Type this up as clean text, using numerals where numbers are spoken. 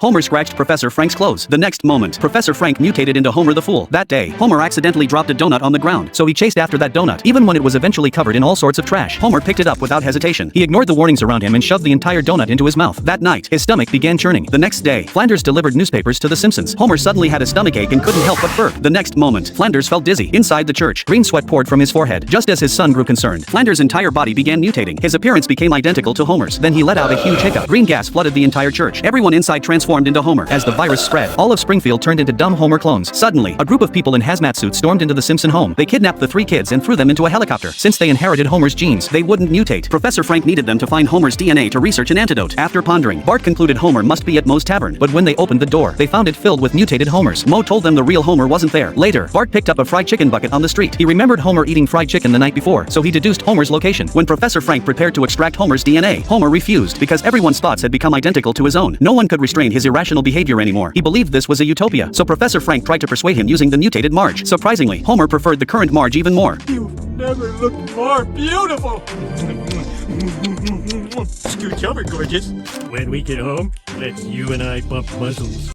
Homer scratched Professor Frank's clothes. The next moment, Professor Frank mutated into Homer the Fool. That day, Homer accidentally dropped a donut on the ground, so he chased after that donut. Even when it was eventually covered in all sorts of trash, Homer picked it up without hesitation. He ignored the warnings around him and shoved the entire donut into his mouth. That night, his stomach began churning. The next day, Flanders delivered newspapers to the Simpsons. Homer suddenly had a stomachache and couldn't help but burp. The next moment, Flanders felt dizzy. Inside the church, green sweat poured from his forehead. Just as his son grew concerned, Flanders' entire body began mutating. His appearance became identical to Homer's. Then he let out a huge hiccup. Green gas flooded the entire church. Everyone inside transformed into Homer. As the virus spread, all of Springfield turned into dumb Homer clones. Suddenly, a group of people in hazmat suits stormed into the Simpson home. They kidnapped the three kids and threw them into a helicopter. Since they inherited Homer's genes, they wouldn't mutate. Professor Frank needed them to find Homer's DNA to research an antidote. After pondering, Bart concluded Homer must be at Moe's tavern. But when they opened the door, they found it filled with mutated Homers. Moe told them the real Homer wasn't there. Later, Bart picked up a fried chicken bucket on the street. He remembered Homer eating fried chicken the night before, so he deduced Homer's location. When Professor Frank prepared to extract Homer's DNA, Homer refused because everyone's thoughts had become identical to his own. No one could restrain his irrational behavior anymore. He believed this was a utopia, so Professor Frank tried to persuade him using the mutated Marge. Surprisingly, Homer preferred the current Marge even more. You've never looked more beautiful! Scooch over, gorgeous. When we get home, let's you and I bump muzzles.